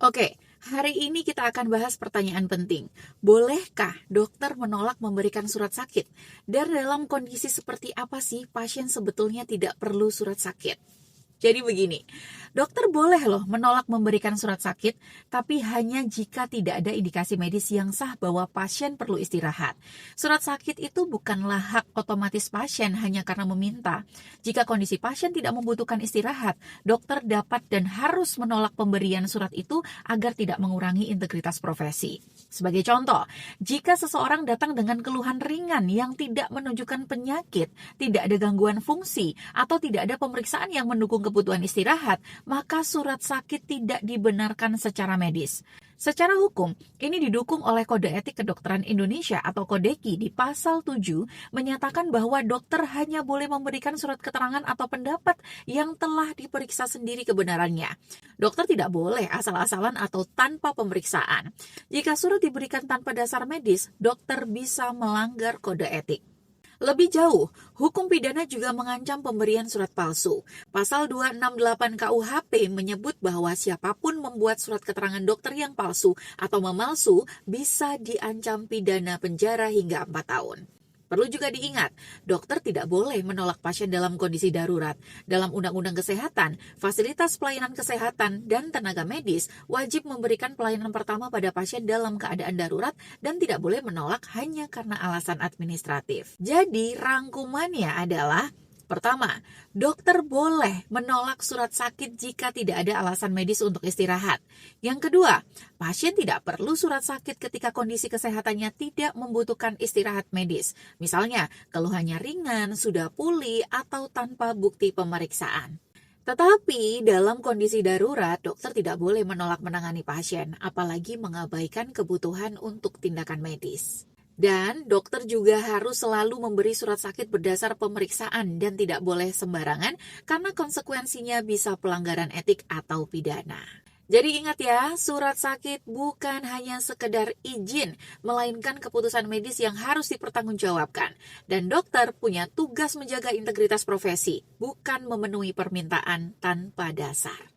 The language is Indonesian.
Oke, hari ini kita akan bahas pertanyaan penting. Bolehkah dokter menolak memberikan surat sakit? Dan dalam kondisi seperti apa sih pasien sebetulnya tidak perlu surat sakit? Jadi begini, dokter boleh loh menolak memberikan surat sakit, tapi hanya jika tidak ada indikasi medis yang sah bahwa pasien perlu istirahat. Surat sakit itu bukanlah hak otomatis pasien hanya karena meminta. Jika kondisi pasien tidak membutuhkan istirahat, dokter dapat dan harus menolak pemberian surat itu agar tidak mengurangi integritas profesi. Sebagai contoh, jika seseorang datang dengan keluhan ringan yang tidak menunjukkan penyakit, tidak ada gangguan fungsi, atau tidak ada pemeriksaan yang mendukung kebutuhan istirahat, maka surat sakit tidak dibenarkan secara medis. Secara hukum, ini didukung oleh Kode Etik Kedokteran Indonesia atau Kodeki di pasal 7 menyatakan bahwa dokter hanya boleh memberikan surat keterangan atau pendapat yang telah diperiksa sendiri kebenarannya. Dokter tidak boleh asal-asalan atau tanpa pemeriksaan. Jika surat diberikan tanpa dasar medis, dokter bisa melanggar kode etik. Lebih jauh, hukum pidana juga mengancam pemberian surat palsu. Pasal 268 KUHP menyebut bahwa siapapun membuat surat keterangan dokter yang palsu atau memalsu bisa diancam pidana penjara hingga 4 tahun. Perlu juga diingat, dokter tidak boleh menolak pasien dalam kondisi darurat. Dalam Undang-Undang Kesehatan, fasilitas pelayanan kesehatan dan tenaga medis wajib memberikan pelayanan pertama pada pasien dalam keadaan darurat dan tidak boleh menolak hanya karena alasan administratif. Jadi, rangkumannya adalah: pertama, dokter boleh menolak surat sakit jika tidak ada alasan medis untuk istirahat. Yang kedua, pasien tidak perlu surat sakit ketika kondisi kesehatannya tidak membutuhkan istirahat medis. Misalnya, keluhannya ringan, sudah pulih, atau tanpa bukti pemeriksaan. Tetapi dalam kondisi darurat, dokter tidak boleh menolak menangani pasien, apalagi mengabaikan kebutuhan untuk tindakan medis. Dan dokter juga harus selalu memberi surat sakit berdasar pemeriksaan dan tidak boleh sembarangan karena konsekuensinya bisa pelanggaran etik atau pidana. Jadi ingat ya, surat sakit bukan hanya sekedar izin, melainkan keputusan medis yang harus dipertanggungjawabkan. Dan dokter punya tugas menjaga integritas profesi, bukan memenuhi permintaan tanpa dasar.